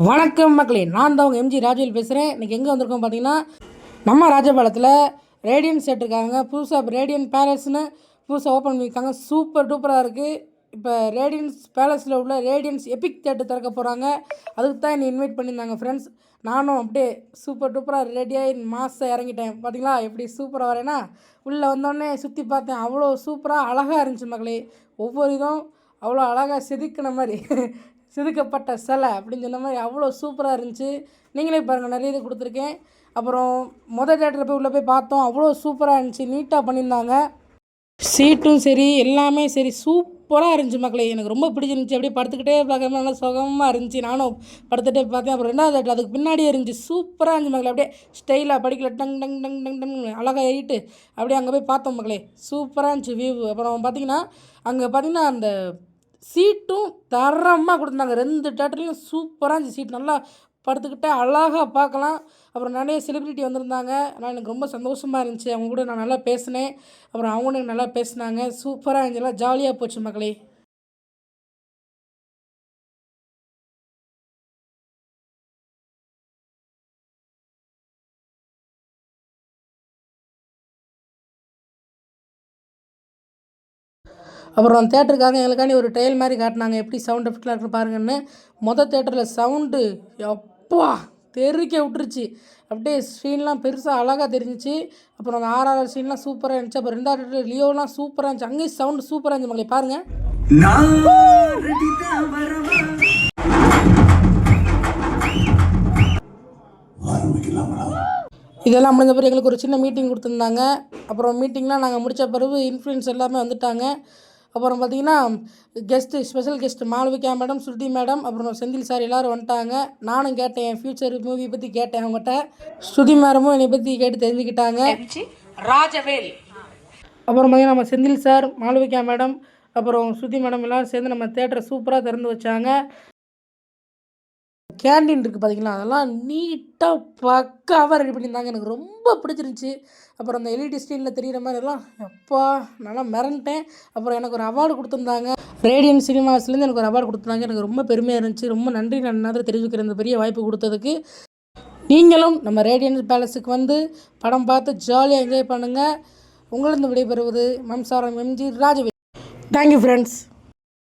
வணக்கம் மக்களே, நான் தான் உங்கள் எம்ஜி ராஜவேல் பேசுகிறேன். இன்றைக்கி எங்கே வந்திருக்கோம் பார்த்தீங்கன்னா, நம்ம ராஜபாளையத்தில் ரேடியன்ஸ் எடுத்துருக்காங்க. புதுசாக ரேடியன் பேலஸ்னு புதுசாக ஓப்பன் பண்ணியிருக்காங்க. சூப்பர் டூப்பராக இருக்குது. இப்போ ரேடியன்ஸ் பேலஸில் உள்ள ரேடியன்ஸ் எபிக் தேட்டர் திறக்க போகிறாங்க. அதுக்கு தான் என்னை இன்வைட் பண்ணியிருந்தாங்க ஃப்ரெண்ட்ஸ். நானும் அப்படியே சூப்பர் டூப்பராக ரெடியாகி மாதம் இறங்கிட்டேன். பார்த்தீங்களா எப்படி சூப்பராக வரேன்னா, உள்ளே வந்தோடனே சுற்றி பார்த்தேன். அவ்வளோ சூப்பராக அழகாக இருந்துச்சு மக்களே. ஒவ்வொரு இதுவும் அவ்வளோ அழகாக செதுக்கின மாதிரி செதுக்கப்பட்ட சிலை அப்படின்னு சொன்ன மாதிரி அவ்வளோ சூப்பராக இருந்துச்சு. நீங்களே பாருங்கள், நிறைய இது கொடுத்துருக்கேன். அப்புறம் தேட்டரில் போய் உள்ளே போய் பார்த்தோம். அவ்வளோ சூப்பராக இருந்துச்சு, நீட்டாக பண்ணியிருந்தாங்க. சீட்டும் சரி, எல்லாமே சரி, சூப்பராக இருந்துச்சு மக்களே. எனக்கு ரொம்ப பிடிச்சிருந்துச்சி. அப்படியே படுத்துக்கிட்டே பார்க்காம நல்லா சுகமாக இருந்துச்சு. நானும் படுத்துகிட்டே பார்த்தேன். அப்புறம் ரெண்டாவது தேட்டர் அதுக்கு பின்னாடியே இருந்துச்சு. சூப்பராக இருந்துச்சு மக்களே. அப்படியே ஸ்டைலாக படிக்கல tongue tongue tongue tongue tongue அழகாக ஏறிட்டு அப்படியே அங்கே போய் பார்த்தோம் மக்களே. சூப்பராக இருந்துச்சு வியூ. அப்புறம் பார்த்திங்கன்னா அங்கே பார்த்திங்கன்னா அந்த சீட்டும் தரமாக கொடுத்துருந்தாங்க. 2 தேட்டர்லையும் சூப்பராக இருந்துச்சு. சீட் நல்லா படுத்துக்கிட்டே அழகாக பார்க்கலாம். அப்புறம் நிறைய செலிப்ரிட்டி வந்திருந்தாங்க. ஆனால் எனக்கு ரொம்ப சந்தோஷமாக இருந்துச்சு. அவங்க கூட நான் நல்லா பேசினேன். அப்புறம் அவங்களும் எனக்கு நல்லா பேசினாங்க. சூப்பராக இருந்துச்சு, எல்லாம் ஜாலியாக போச்சு மக்களே. அப்புறம் தேட்டருக்காக எங்களுக்காண்டி ஒரு ட்ரையல் மாதிரி காட்டினாங்க, எப்படி சவுண்ட் எஃபெக்ட்லாம் இருக்குன்னு பாருங்கன்னு. தேட்டரில் சவுண்டு எப்பா தெறிக்க விட்டுருச்சு. அப்படியே ஸ்க்ரீன்லாம் பெருசாக அழகாக தெரிஞ்சிச்சு. அப்புறம் அந்த ஆர்ஆர் சீன்லாம் சூப்பராக இருந்துச்சு. அப்புறம் 2வது தேட்டர் லியோலாம் சூப்பராக இருந்துச்சு. அங்கேயும் சவுண்டு சூப்பராக இருந்துச்சு மக்களே. பாருங்கள், இதெல்லாம் முடிஞ்ச பிறகு எங்களுக்கு ஒரு சின்ன மீட்டிங் கொடுத்துருந்தாங்க. அப்புறம் மீட்டிங்லாம் நாங்கள் முடித்த பிறகு இன்ஃப்ளூயன்ஸ் எல்லாமே வந்துட்டாங்க. அப்புறம் பார்த்திங்கன்னா ஸ்பெஷல் கெஸ்ட்டு மாளவிகா மேடம், ஸ்ருதி மேடம், அப்புறம் செந்தில் சார் எல்லோரும் வந்துட்டாங்க. நானும் கேட்டேன், என் ஃப்யூச்சர் மூவி பற்றி கேட்டேன் அவங்ககிட்ட. ஸ்ருதி மேடமும் என்னை பற்றி கேட்டு தெரிஞ்சுக்கிட்டாங்க. ராஜவேல். அப்புறம் பார்த்திங்கன்னா நம்ம செந்தில் சார், மாளவிகா மேடம், அப்புறம் ஸ்ருதி மேடம் எல்லோரும் சேர்ந்து நம்ம தேட்டரை சூப்பராக திறந்து வச்சாங்க. கேண்டீன் இருக்குது பார்த்தீங்களா, அதெல்லாம் நீட்டாக பக்காவாக ரெடி பண்ணியிருந்தாங்க. எனக்கு ரொம்ப பிடிச்சிருந்துச்சி. அப்புறம் அந்த எல்இடி ஸ்க்ரீனில் தெரிகிற மாதிரி எல்லாம் எப்பா நல்லா மிரண்டேன். அப்புறம் எனக்கு ஒரு அவார்டு கொடுத்துருந்தாங்க. ரேடியன் சினிமாஸ்லேருந்து எனக்கு ஒரு அவார்டு கொடுத்துருந்தாங்க. எனக்கு ரொம்ப பெருமையாக இருந்துச்சு. ரொம்ப நன்றி நான் தெரிவிக்கிறேன் இந்த பெரிய வாய்ப்பு கொடுத்ததுக்கு. நீங்களும் நம்ம ரேடியன் பேலஸுக்கு வந்து படம் பார்த்து ஜாலியாக என்ஜாய் பண்ணுங்கள். உங்களிருந்து விடைபெறுவது மம்சாரம் எம்ஜி ராஜவேல். Thank you friends.